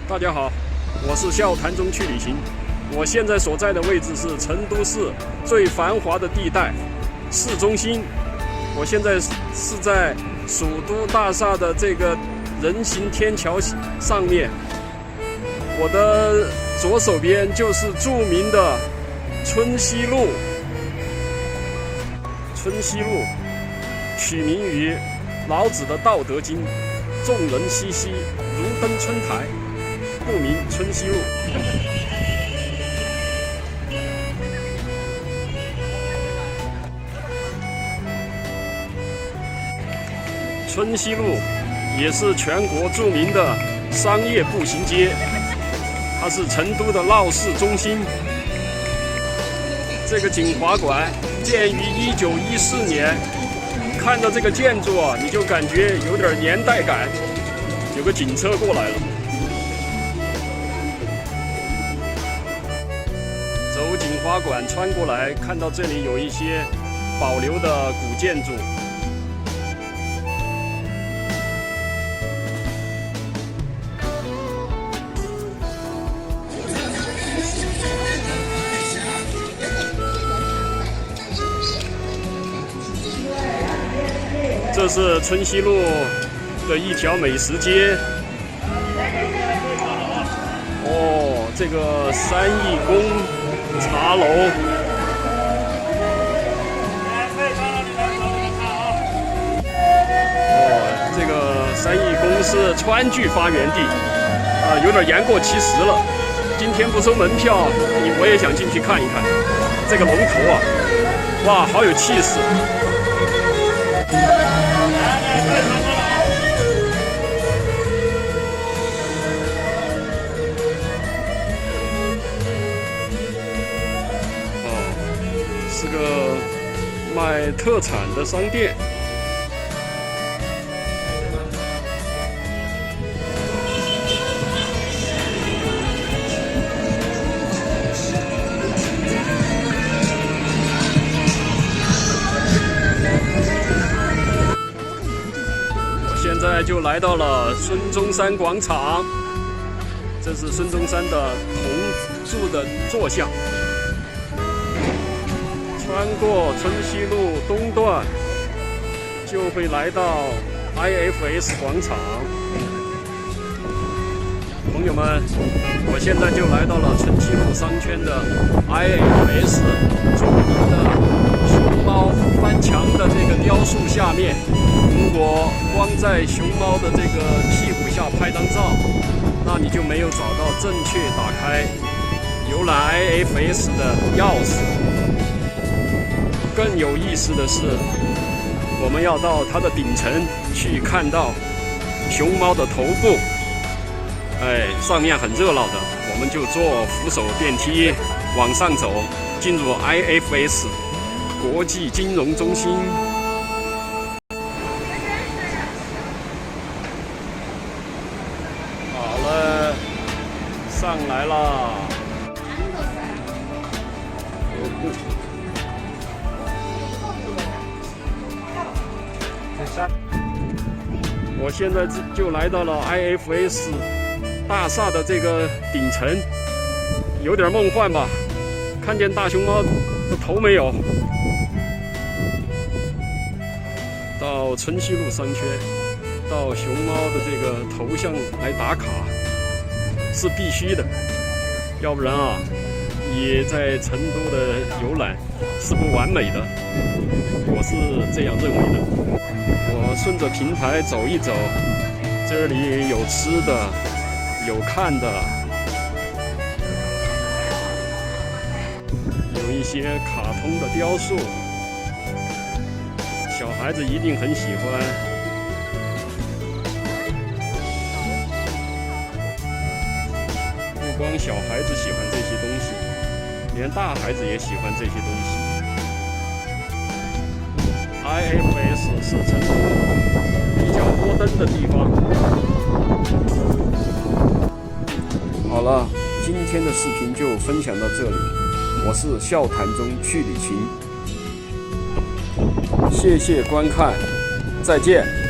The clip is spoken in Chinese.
大家好，我是笑谈中去旅行。我现在所在的位置是成都市最繁华的地带市中心。我现在是在蜀都大厦的这个人行天桥上面。我的左手边就是著名的春熙路。春熙路取名于老子的《道德经》，众人熙熙，如登春台，故名春熙路。春熙路也是全国著名的商业步行街，它是成都的闹市中心。这个锦华馆建于1914年，看到这个建筑啊，你就感觉有点年代感。有个警车过来了，走锦华馆穿过来，看到这里有一些保留的古建筑。这是春熙路的一条美食街。哦，这个三义宫茶楼。哦，这个三义宫是川剧发源地，有点言过其实了。今天不收门票，我也想进去看一看。这个龙头啊，哇，好有气势。是个卖特产的商店。我现在就来到了孙中山广场，这是孙中山的铜铸的坐像。穿过春熙路东段，就会来到 IFS 广场。朋友们，我现在就来到了春熙路商圈的 IFS 著名的熊猫翻墙的这个雕塑下面。如果光在熊猫的这个屁股下拍张照，那你就没有找到正确打开游览 IFS 的钥匙。更有意思的是，我们要到它的顶层去看到熊猫的头部。上面很热闹的，我们就坐扶手电梯往上走，进入 IFS 国际金融中心。好了，上来了。我现在就来到了 IFS 大厦的这个顶层，有点梦幻吧？看见大熊猫的头没有？到春熙路商圈，到熊猫的这个头像来打卡是必须的，要不然啊，你在成都的游览是不完美的。我是这样认为的。我顺着平台走一走，这里有吃的，有看的，有一些卡通的雕塑，小孩子一定很喜欢。不光小孩子喜欢这些东西，连大孩子也喜欢这些东西。IFS 是成都比较多灯的地方。好了，今天的视频就分享到这里。我是笑谈中去旅行，谢谢观看，再见。